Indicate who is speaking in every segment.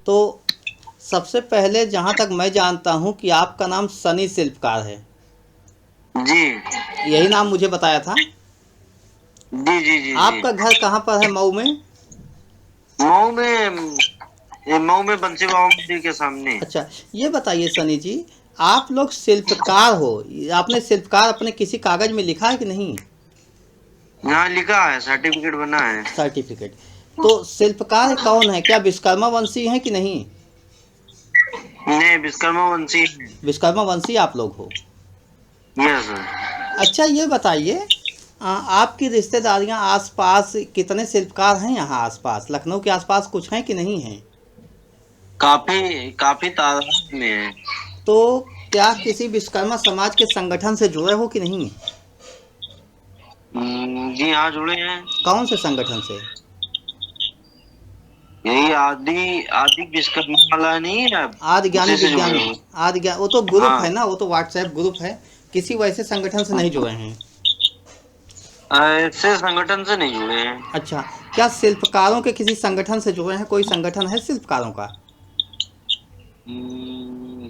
Speaker 1: तो सबसे पहले जहाँ तक मैं जानता हूँ कि आपका नाम सनी शिल्पकार है।
Speaker 2: जी
Speaker 1: यही नाम मुझे बताया था।
Speaker 2: जी जी जी जी।
Speaker 1: आपका घर कहाँ पर है मऊ में?
Speaker 2: मऊ में, ये मऊ में बंसी बाबा मंदिर के सामने।
Speaker 1: अच्छा, ये बताइए सनी जी, आप लोग शिल्पकार हो, आपने शिल्पकार अपने किसी कागज में लिखा है कि नहीं?
Speaker 2: यहाँ लिखा है, सर्टिफिकेट बना है।
Speaker 1: सर्टिफिकेट। तो शिल्पकार कौन है, क्या विश्वकर्मा वंशी हैं कि नहीं?
Speaker 2: नहीं, विश्वकर्मा वंशी है।
Speaker 1: विश्वकर्मा वंशी आप लोग हो।
Speaker 2: Yes sir.
Speaker 1: अच्छा, ये बताइए, आपकी रिश्तेदारियां आसपास कितने शिल्पकार हैं यहाँ आसपास, लखनऊ के आसपास कुछ हैं कि नहीं हैं?
Speaker 2: काफी काफी तादाद में है।
Speaker 1: तो क्या किसी विश्वकर्मा समाज के संगठन से जुड़े हो कि नहीं?
Speaker 2: जी हाँ, जुड़े हैं।
Speaker 1: कौन से संगठन से?
Speaker 2: यही आदि आदि विश्वकर्मा वाला नहीं है,
Speaker 1: आदि ज्ञानी
Speaker 2: उसी से जुड़े
Speaker 1: विज्ञान,
Speaker 2: हुए।
Speaker 1: आदि ज्ञान, वो तो ग्रुप है
Speaker 2: हाँ,
Speaker 1: ना, वो तो व्हाट्सएप ग्रुप है। किसी वैसे संगठन से नहीं जुड़े हैं?
Speaker 2: ऐसे संगठन से नहीं जुड़े हैं।
Speaker 1: अच्छा, क्या शिल्पकारों के किसी संगठन से जुड़े हैं, कोई संगठन है शिल्पकारों का?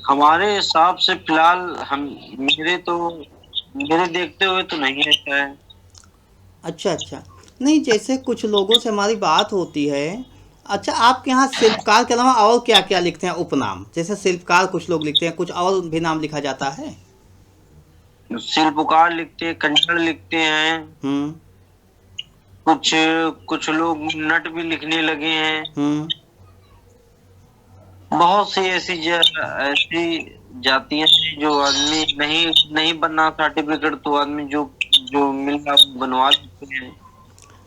Speaker 2: हमारे हिसाब से फिलहाल हम, मेरे देखते हुए तो नहीं ऐसा है।
Speaker 1: अच्छा अच्छा, नहीं, जैसे कुछ लोगों से हमारी बात होती है। अच्छा, आपके यहाँ शिल्पकार के अलावा और क्या क्या लिखते हैं उपनाम? जैसे शिल्पकार कुछ लोग लिखते हैं, कुछ और भी नाम लिखा जाता है?
Speaker 2: शिल्पकार लिखते हैं, कंकड़ लिखते हैं।
Speaker 1: हम्म।
Speaker 2: कुछ कुछ लोग नट भी लिखने लगे हैं।
Speaker 1: हम्म।
Speaker 2: बहुत सी ऐसी जातियां हैं जो आदमी नहीं नहीं बना सर्टिफिकेट, तो आदमी जो जो मिला बनवा लेते हैं।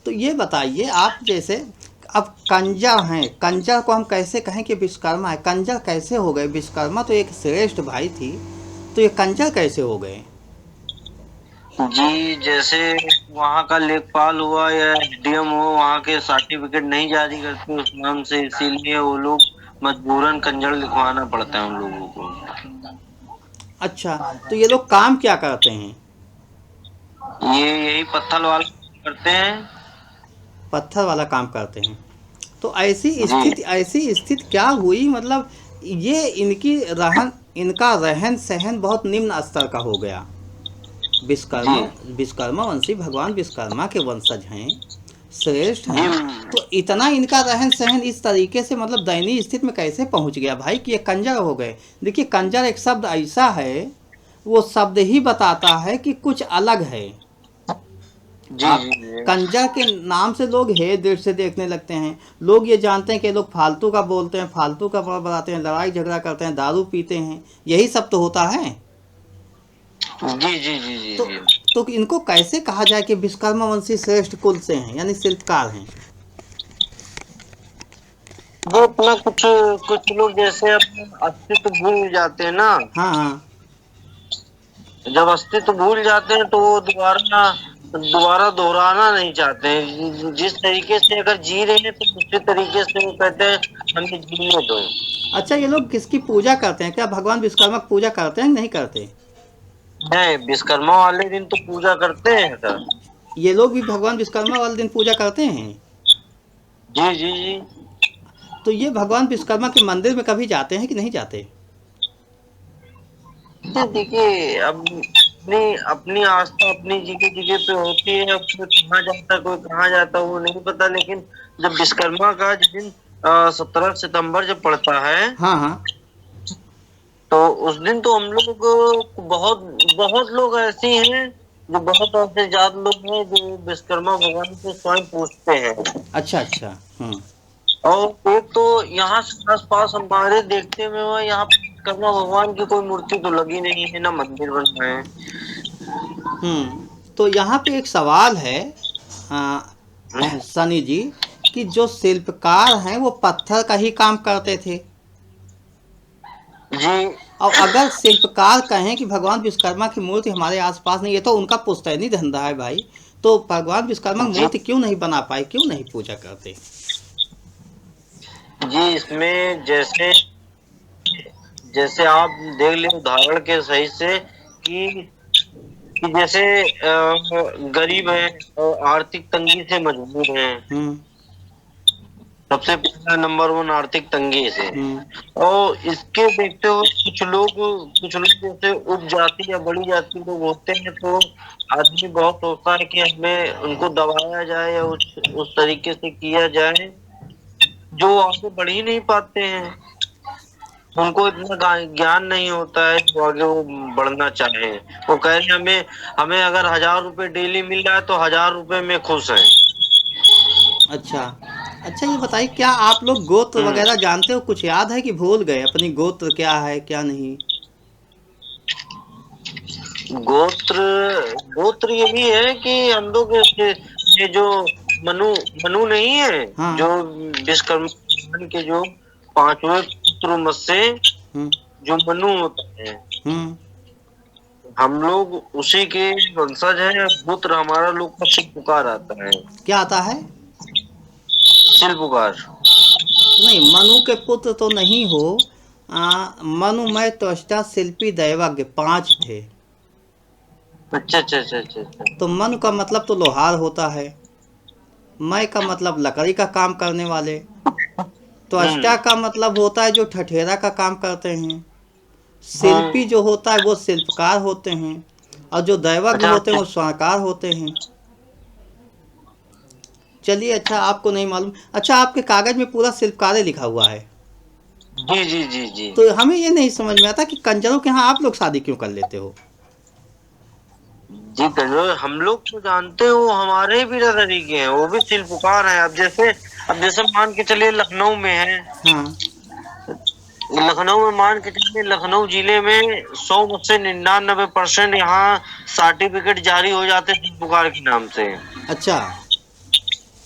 Speaker 1: तो ये बताइए, आप जैसे अब कंजर हैं, कंजर को हम कैसे कहें कि विश्वकर्मा है? कंजर कैसे हो गए? विश्वकर्मा तो एक श्रेष्ठ भाई थी, तो ये कंजर कैसे हो गए?
Speaker 2: जी, जैसे वहाँ का लेखपाल हुआ या एसडीएम हुआ, वहाँ के सर्टिफिकेट नहीं जारी करते उस नाम से, इसीलिए वो लोग मजबूरन कंजर लिखवाना पड़ता है उन लोगों को।
Speaker 1: अच्छा, तो ये लोग काम क्या करते हैं?
Speaker 2: ये यही पत्थर वाला करते हैं।
Speaker 1: पत्थर वाला काम करते हैं। तो
Speaker 2: जी
Speaker 1: ऐसी स्थिति क्या हुई, मतलब ये इनका रहन सहन बहुत निम्न स्तर का हो गया।
Speaker 2: जी
Speaker 1: विश्वकर्मा विश्वकर्मा वंशी भगवान विश्वकर्मा के वंशज हैं, श्रेष्ठ
Speaker 2: जी।
Speaker 1: हैं। तो इतना इनका रहन सहन इस तरीके से, मतलब दयनीय स्थिति में कैसे पहुंच गया भाई कि ये कंजर हो गए? देखिए, कंजर एक शब्द ऐसा है, वो शब्द ही बताता है कि कुछ अलग है।
Speaker 2: जी
Speaker 1: आप,
Speaker 2: जी जी।
Speaker 1: कंजर के नाम से लोग हे दृष्टि से देखने लगते हैं। लोग ये जानते हैं कि लोग फालतू का बोलते हैं, फालतू का बढ़ाते हैं, लड़ाई झगड़ा करते हैं, दारू पीते हैं, यही सब तो होता है।
Speaker 2: जी जी जी जी
Speaker 1: तो
Speaker 2: जी।
Speaker 1: तो इनको कैसे कहा जाए कि विश्वकर्मा वंशी श्रेष्ठ कुल से हैं, यानी शिल्पकार हैं?
Speaker 2: वो अपना कुछ कुछ लोग जैसे अपना अस्तित्व भूल जाते हैं ना।
Speaker 1: हाँ हाँ।
Speaker 2: जब अस्तित्व भूल जाते हैं तो वो दोबारा दोबारा दोहराना नहीं चाहते हैं। जिस तरीके से अगर जी रहे हैं तो दूसरे तरीके से वो कहते हैं हमें जीने दो।
Speaker 1: अच्छा, ये लोग किसकी पूजा करते हैं? क्या भगवान विश्वकर्मा की पूजा करते हैं कि नहीं करते?
Speaker 2: नहीं, विश्वकर्मा वाले दिन तो पूजा करते हैं सर।
Speaker 1: ये लोग भी भगवान विश्वकर्मा वाले दिन पूजा करते हैं?
Speaker 2: जी जी जी।
Speaker 1: तो ये भगवान विश्वकर्मा के मंदिर में कभी जाते हैं कि नहीं जाते?
Speaker 2: ये देखिए, अब अपनी अपनी आस्था अपनी जगह जगह पे होती है। अब कोई कहाँ जाता कोई कहाँ जाता वो नहीं पता, लेकिन जब विश्वकर्मा का जिस दिन 17 सितंबर जब पड़ता है,
Speaker 1: हाँ हाँ।
Speaker 2: तो उस दिन तो हम लोग बहुत बहुत लोग ऐसे हैं, जो बहुत ऐसे जात लोग हैं जो विश्वकर्मा भगवान को स्वयं पूजते हैं।
Speaker 1: अच्छा अच्छा। हम्म।
Speaker 2: और एक तो यहाँ से आस पास हमारे देखते में हुआ, यहाँ पे विश्वकर्मा भगवान की कोई मूर्ति तो लगी नहीं है, ना मंदिर बन रहे हैं।
Speaker 1: हम्म। तो यहाँ पे एक सवाल है, आ, सनी जी, कि जो शिल्पकार हैं वो पत्थर का ही काम करते थे।
Speaker 2: जी
Speaker 1: और अगर शिल्पकार कहें कि भगवान विश्वकर्मा की मूर्ति हमारे आसपास नहीं है, तो उनका पुश्तैनी धंधा है भाई। तो भगवान विश्वकर्मा की
Speaker 2: जी
Speaker 1: मूर्ति क्यों नहीं बना पाए, क्यों नहीं पूजा करते?
Speaker 2: जी। इसमें जैसे जैसे आप देख ले उदाहरण के सही से कि जैसे गरीब है और आर्थिक तंगी से मजबूर है,
Speaker 1: हम्म।
Speaker 2: सबसे पहला नंबर 1 आर्थिक तंगी से।
Speaker 1: हम्म।
Speaker 2: और इसके देखते हुए कुछ लोग जैसे उप जाति या बड़ी जाति लोग होते हैं, तो आदमी बहुत सोचता है कि हमें उनको दबाया जाए या उस तरीके से किया जाए, जो आगे बढ़ ही नहीं पाते हैं। उनको इतना ज्ञान नहीं होता है जो आगे वो बढ़ना चाहे। वो कह रहे हैं हमें हमें अगर 1,000 रुपए डेली मिल रहा है तो 1,000 रुपए में खुश है।
Speaker 1: अच्छा। अच्छा, ये बताइए, क्या आप लोग गोत्र
Speaker 2: हम्म।
Speaker 1: वगैरह जानते हो? कुछ याद है कि भूल गए अपनी गोत्र क्या है क्या नहीं?
Speaker 2: गोत्र गोत्र यही है कि हम लोग ये जो मनु मनु नहीं है,
Speaker 1: हाँ।
Speaker 2: जो विश्वकर्मा भगवान के जो पांचवें पुत्र में से
Speaker 1: हम्म।
Speaker 2: जो मनु होता है,
Speaker 1: हम्म।
Speaker 2: हम लोग उसी के वंशज हैं। पुत्र हमारा लोग का शिव पुकार आता है।
Speaker 1: क्या आता है?
Speaker 2: शिव पुकार।
Speaker 1: नहीं, मनु के पुत्र तो नहीं हो। मनु मैं त्वष्टा शिल्पी दैवज्ञ 5 थे।
Speaker 2: अच्छा अच्छा अच्छा अच्छा अच्छा।
Speaker 1: तो मनु का मतलब तो लोहार होता है। मैं का मतलब लकड़ी का काम करने वाले। त्वष्टा
Speaker 2: हम्म।
Speaker 1: का मतलब होता है जो ठठेरा का काम करते हैं।
Speaker 2: हाँ।
Speaker 1: शिल्पी जो होता है वो शिल्पकार होते हैं। और जो दैवज्ञ
Speaker 2: अच्छा।
Speaker 1: होते हैं वो स्वर्णकार होते हैं। चलिए, अच्छा आपको नहीं मालूम। अच्छा, आपके कागज में पूरा शिल्पकार लिखा हुआ है।
Speaker 2: जी जी जी जी।
Speaker 1: तो हमें ये नहीं समझ में आता कि कंजरों के यहाँ आप लोग शादी क्यों कर लेते हो?
Speaker 2: जी कंजोर हम लोग तो जानते हो, हमारे भी दादाजी के हैं, वो भी शिल्पकार हैं। अब जैसे मान के चलिए लखनऊ में है।
Speaker 1: हाँ।
Speaker 2: लखनऊ में मान के चलिए, लखनऊ जिले में 100 में से 99% यहाँ सर्टिफिकेट जारी हो जाते हैं शिल्पकार के नाम से।
Speaker 1: अच्छा।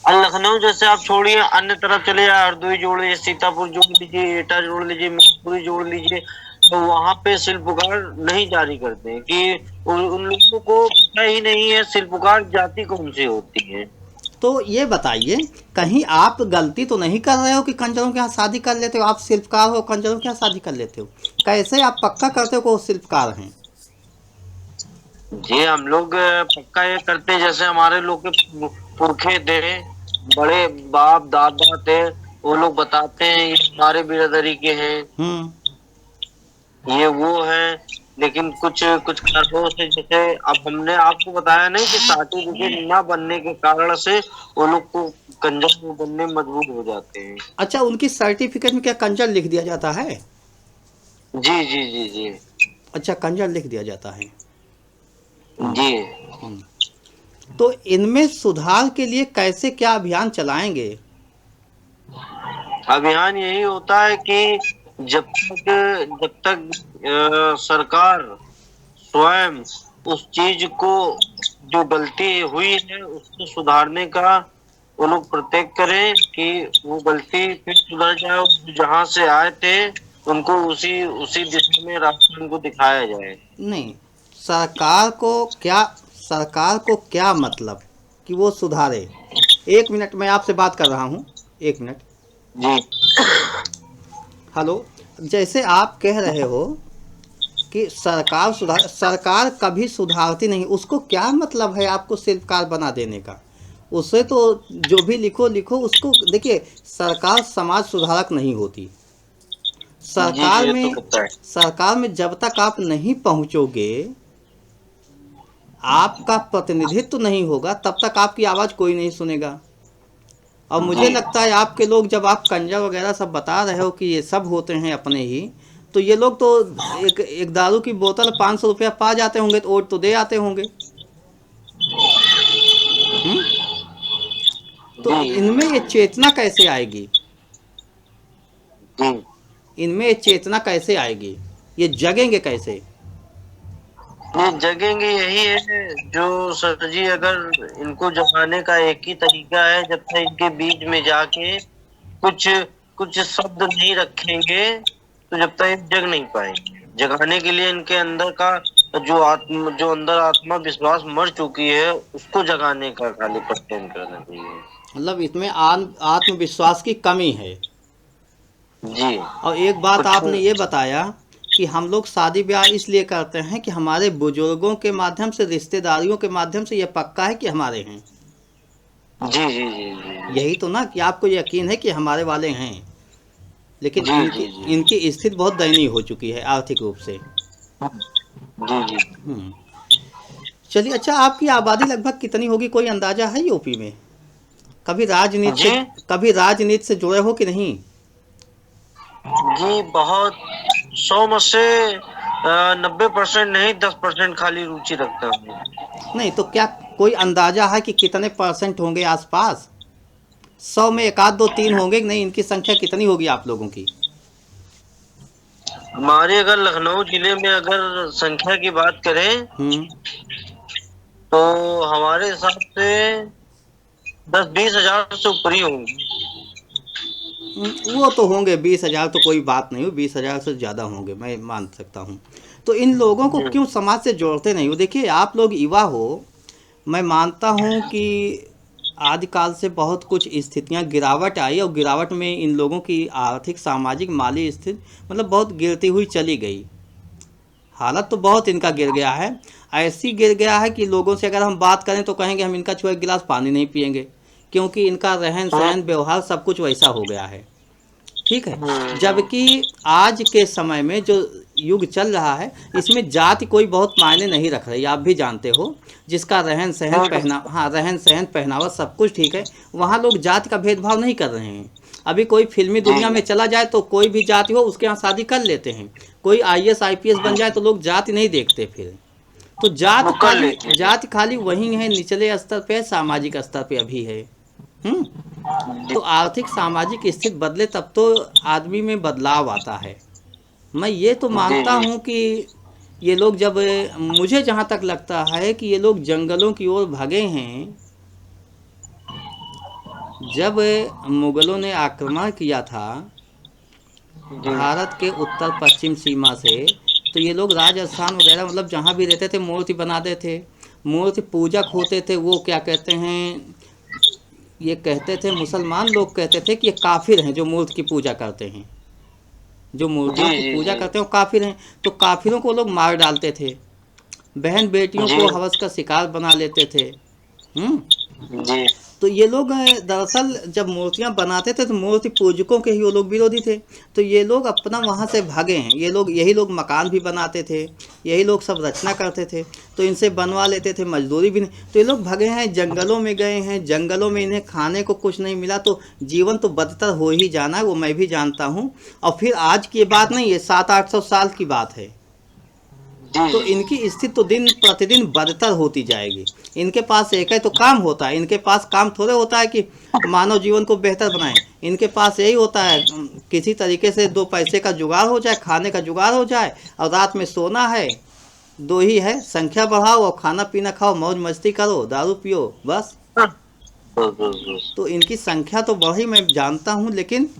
Speaker 2: और लखनऊ जैसे आप छोड़िए, अन्य तरफ चले जाए, हरदोई जोड़ लीजिए, सीतापुर जोड़ लीजिए, एटा जोड़ लीजिए, मैनपुरी जोड़ लीजिए, तो वहां पे शिल्पकार नहीं जारी करते हैं कि उन लोगों को पता ही नहीं है शिल्पकार जाति कौन सी होती है।
Speaker 1: तो ये बताइए, कहीं आप गलती तो नहीं कर रहे हो कि कंजरों के यहाँ शादी कर लेते हो? आप शिल्पकार हो, कंजरों के यहाँ शादी कर लेते हो? कैसे आप पक्का करते हो कि वो शिल्पकार हैं?
Speaker 2: जी हम लोग पक्का ये करते हैं, जैसे हमारे लोग के पुरखे थे, बड़े बाप दादा थे, वो लोग बताते हैं ये हमारे बिरादरी के हैं,
Speaker 1: हम्म।
Speaker 2: ये वो है। लेकिन कुछ कुछ कारणों से, जैसे अब हमने आपको बताया नहीं कि सर्टिफिकेट न बनने के कारण से वो लोग को कंजर बनने में मजबूर हो जाते हैं।
Speaker 1: अच्छा, उनकी सर्टिफिकेट में क्या कंजर लिख दिया जाता है?
Speaker 2: जी जी जी जी
Speaker 1: अच्छा, कंजर लिख दिया जाता है। हम्म।
Speaker 2: जी।
Speaker 1: हम्म। तो इनमें सुधार के लिए कैसे क्या अभियान चलाएंगे?
Speaker 2: अभियान यही होता है कि जब तक सरकार स्वयं उस चीज को, जो गलती हुई है उसको सुधारने का वो लोग प्रत्येक करें कि वो गलती फिर सुधर जाए, और जहां से आए थे उनको उसी उसी दिशा में रास्ता उनको दिखाया जाए।
Speaker 1: नहीं, सरकार को क्या सरकार को क्या मतलब कि वो सुधारे? एक मिनट, मैं आपसे बात कर रहा हूँ। एक मिनट।
Speaker 2: जी
Speaker 1: हेलो। जैसे आप कह रहे हो कि सरकार कभी सुधारती नहीं, उसको क्या मतलब है आपको शिल्पकार बना देने का? उसे तो जो भी लिखो लिखो, उसको देखिए, सरकार समाज सुधारक नहीं होती।
Speaker 2: जी जी,
Speaker 1: सरकार
Speaker 2: ये तो
Speaker 1: में
Speaker 2: पता है।
Speaker 1: सरकार में जब तक आप नहीं पहुंचोगे, आपका प्रतिनिधित्व नहीं होगा, तब तक आपकी आवाज़ कोई नहीं सुनेगा। और मुझे
Speaker 2: जी
Speaker 1: लगता है आपके लोग, जब आप कंजा वगैरह सब बता रहे हो कि ये सब होते हैं अपने ही, तो ये लोग तो एक एक दारू की बोतल 500 रुपया पा जाते होंगे तो वोट तो दे आते होंगे। हम्म। तो
Speaker 2: जी
Speaker 1: इनमें ये चेतना कैसे आएगी?
Speaker 2: जी।
Speaker 1: इनमें ये चेतना कैसे आएगी? ये जगेंगे कैसे?
Speaker 2: ये जगेंगे यही है जो सर जी, अगर इनको जगाने का एक ही तरीका है, जब तक इनके बीच में जाके कुछ कुछ शब्द नहीं रखेंगे तो जब तक ये जग नहीं पाएंगे। जगाने के लिए इनके अंदर का जो अंदर आत्मा विश्वास मर चुकी है उसको जगाने का खाली प्रयत्न करना चाहिए।
Speaker 1: मतलब इसमें आत्मविश्वास की कमी है।
Speaker 2: जी।
Speaker 1: और एक बात
Speaker 2: कुछ।
Speaker 1: आपने ये बताया कि हम लोग शादी ब्याह इसलिए करते हैं कि हमारे बुजुर्गों के माध्यम से, रिश्तेदारियों के माध्यम से ये पक्का है कि हमारे हैं।
Speaker 2: जी जी जी जी
Speaker 1: यही तो ना कि आपको यकीन है कि हमारे वाले हैं, लेकिन
Speaker 2: जी
Speaker 1: इनकी
Speaker 2: जी जी
Speaker 1: इनकी स्थिति बहुत दयनीय हो चुकी है आर्थिक रूप से।
Speaker 2: जी जी।
Speaker 1: हम्म। चलिए, अच्छा आपकी आबादी लगभग कितनी होगी, कोई अंदाजा है यूपी में? कभी राजनीति से
Speaker 2: जी
Speaker 1: कभी राजनीति से जुड़े हो कि नहीं?
Speaker 2: जी बहुत, 100 में से 90% नहीं, 10% खाली रुचि रखता हूँ।
Speaker 1: नहीं तो क्या कोई अंदाजा है कि कितने परसेंट होंगे आसपास? 100 में एक आध दो तीन होंगे कि नहीं, इनकी संख्या कितनी होगी आप लोगों की?
Speaker 2: हमारे अगर लखनऊ जिले में अगर संख्या की बात करें
Speaker 1: हम्म।
Speaker 2: तो हमारे हिसाब से 10-20 हजार से ऊपर ही होंगे।
Speaker 1: वो तो होंगे, 20,000 तो कोई बात नहीं हो, 20,000 से ज़्यादा होंगे, मैं मान सकता हूँ। तो इन लोगों को
Speaker 2: जी
Speaker 1: क्यों समाज से जोड़ते नहीं हो? देखिए, आप लोग युवा हो, मैं मानता हूँ कि आदिकाल से बहुत कुछ स्थितियाँ गिरावट आई, और गिरावट में इन लोगों की आर्थिक सामाजिक माली स्थिति मतलब बहुत गिरती हुई चली गई। हालत तो बहुत इनका गिर गया है, ऐसी गिर गया है कि लोगों से अगर हम बात करें तो कहेंगे हम इनका छुआ एक गिलास पानी नहीं पियेंगे, क्योंकि इनका रहन सहन व्यवहार सब कुछ वैसा हो गया है। ठीक है।
Speaker 2: हम्म,
Speaker 1: जबकि आज के समय में जो युग चल रहा है, इसमें जाति कोई बहुत मायने नहीं रख रही, आप भी जानते हो। जिसका रहन सहन
Speaker 2: हाँ
Speaker 1: पहना हाँ, रहन सहन पहनावा सब कुछ ठीक है, वहाँ लोग जाति का भेदभाव नहीं कर रहे हैं। अभी कोई फिल्मी
Speaker 2: जी
Speaker 1: दुनिया में चला जाए तो कोई भी जाति हो उसके यहाँ शादी कर लेते हैं। कोई आईएएस आईपीएस बन जाए तो लोग जाति नहीं देखते फिर। तो
Speaker 2: वो कर लेते हैं।
Speaker 1: जाति खाली वही है, निचले स्तर पे है, सामाजिक स्तर पे अभी है। हम्म।
Speaker 2: जी
Speaker 1: तो आर्थिक सामाजिक स्थिति बदले तब तो आदमी में बदलाव आता है। मैं ये तो
Speaker 2: जी
Speaker 1: मानता
Speaker 2: जी
Speaker 1: हूँ कि ये लोग जब, मुझे जहाँ तक लगता है कि ये लोग जंगलों की ओर भागे हैं, जब मुगलों ने आक्रमण किया था
Speaker 2: जी
Speaker 1: भारत के उत्तर पश्चिम सीमा से, तो ये लोग राजस्थान वगैरह मतलब जहाँ भी रहते थे मूर्ति बनाते थे, मूर्ति पूजक होते थे। वो क्या कहते हैं, ये कहते थे, मुसलमान लोग कहते थे कि ये काफिर हैं जो मूर्ति की पूजा करते हैं, जो
Speaker 2: जी
Speaker 1: मूर्तियों की
Speaker 2: जी
Speaker 1: पूजा
Speaker 2: जी
Speaker 1: करते हैं वो काफिर हैं। तो काफिरों को लोग मार डालते थे, बहन बेटियों
Speaker 2: जी
Speaker 1: को हवस का शिकार बना लेते थे। हम्म।
Speaker 2: जी
Speaker 1: तो ये लोग दरअसल जब मूर्तियां बनाते थे तो मूर्ति पूजकों के ही वो लोग विरोधी थे। तो ये लोग अपना वहाँ से भागे हैं, ये लोग, यही लोग मकान भी बनाते थे, यही लोग सब रचना करते थे। तो इनसे बनवा लेते थे, मजदूरी भी नहीं। तो ये लोग भागे हैं, जंगलों में गए हैं, जंगलों में इन्हें खाने को कुछ नहीं मिला, तो जीवन तो बदतर हो ही जाना है, वो मैं भी जानता हूँ। और फिर आज की ये बात नहीं है, 700-800 साल की बात है।
Speaker 2: जी
Speaker 1: तो
Speaker 2: जी
Speaker 1: इनकी स्थिति तो दिन प्रतिदिन बदतर होती जाएगी। इनके पास एक है तो काम होता है, इनके पास काम थोड़े होता है कि मानव जीवन को बेहतर बनाएं। इनके पास यही होता है, किसी तरीके से दो पैसे का जुगाड़ हो जाए, खाने का जुगाड़ हो जाए, और रात में सोना है। दो ही है, संख्या बढ़ाओ और खाना पीना खाओ, मौज मस्ती करो, दारू पियो, बस।
Speaker 2: हाँ, बस बस बस।
Speaker 1: तो इनकी संख्या तो बढ़ी, मैं जानता हूँ, लेकिन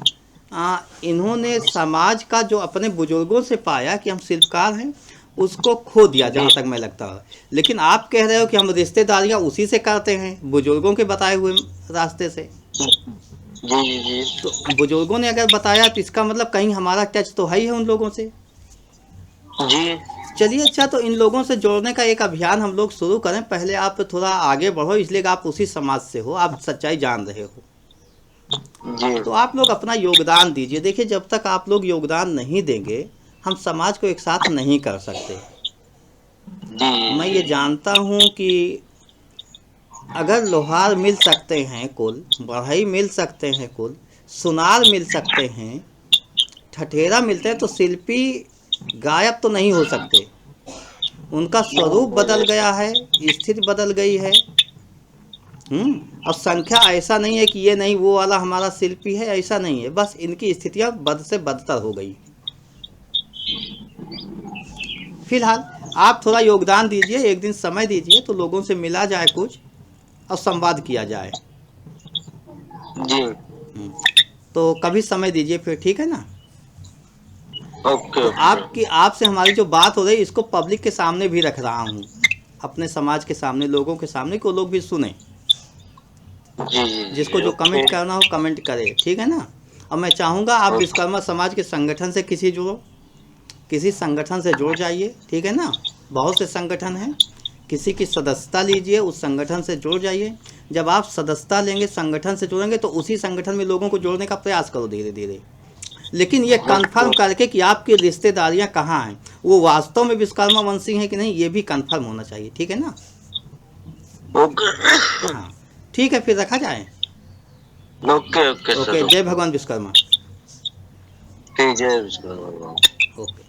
Speaker 1: इन्होंने समाज का जो अपने बुजुर्गों से पाया कि हम शिल्पकार हैं, उसको खो दिया
Speaker 2: जी
Speaker 1: जहाँ तक मैं लगता है। लेकिन आप कह रहे हो कि हम रिश्तेदारियाँ उसी से करते हैं, बुजुर्गों के बताए हुए रास्ते से।
Speaker 2: जी जी
Speaker 1: तो बुजुर्गों ने अगर बताया तो इसका मतलब कहीं हमारा टच तो है ही है उन लोगों से।
Speaker 2: जी
Speaker 1: चलिए, अच्छा, तो इन लोगों से जोड़ने का एक अभियान हम लोग शुरू करें। पहले आप थोड़ा आगे बढ़ो, इसलिए कि आप उसी समाज से हो, आप सच्चाई जान रहे हो।
Speaker 2: जी
Speaker 1: तो आप लोग अपना योगदान दीजिए। देखिए, जब तक आप लोग योगदान नहीं देंगे, हम समाज को एक साथ नहीं कर सकते।
Speaker 2: जी
Speaker 1: मैं
Speaker 2: जी
Speaker 1: ये जानता हूँ कि अगर लोहार मिल सकते हैं कुल, बढ़ई मिल सकते हैं कुल, सुनार मिल सकते हैं, ठठेरा मिलते हैं, तो शिल्पी गायब तो नहीं हो सकते। उनका स्वरूप बदल गया है, स्थिति बदल गई है। और संख्या ऐसा नहीं है कि ये नहीं वो वाला हमारा शिल्पी है, ऐसा नहीं है, बस इनकी स्थितियाँ बद से बदतर हो गई। फिलहाल आप थोड़ा योगदान दीजिए, एक दिन समय दीजिए तो लोगों से मिला जाए कुछ, और संवाद किया जाए।
Speaker 2: जी।
Speaker 1: हम्म, तो कभी समय दीजिए फिर, ठीक है ना?
Speaker 2: ओके
Speaker 1: तो
Speaker 2: ओके।
Speaker 1: आपकी आपसे हमारी जो बात हो रही है, इसको पब्लिक के सामने भी रख रहा हूँ, अपने समाज के सामने, लोगों के सामने, कि वो लोग भी सुने।
Speaker 2: जी जी
Speaker 1: जिसको
Speaker 2: जी
Speaker 1: जो
Speaker 2: ओके।
Speaker 1: कमेंट करना हो कमेंट करे, ठीक है ना? और मैं चाहूँगा आप
Speaker 2: ओके
Speaker 1: विश्वकर्मा समाज के संगठन से किसी जुड़ो, किसी संगठन से जुड़ जाइए, ठीक है ना? बहुत से संगठन हैं, किसी की सदस्यता लीजिए, उस संगठन से जुड़ जाइए। जब आप सदस्यता लेंगे, संगठन से जुड़ेंगे, तो उसी संगठन में लोगों को जोड़ने का प्रयास करो धीरे धीरे। लेकिन ये कंफर्म करके कि आपकी रिश्तेदारियां कहाँ हैं, वो वास्तव में विश्वकर्मा वंशी हैं कि नहीं, ये भी कंफर्म होना चाहिए। ठीक है ना?
Speaker 2: ओके
Speaker 1: हाँ, ठीक है, फिर रखा जाए।
Speaker 2: Okay okay
Speaker 1: okay,
Speaker 2: sir.
Speaker 1: जय भगवान विश्वकर्मा।
Speaker 2: ठीक है।
Speaker 1: ओके।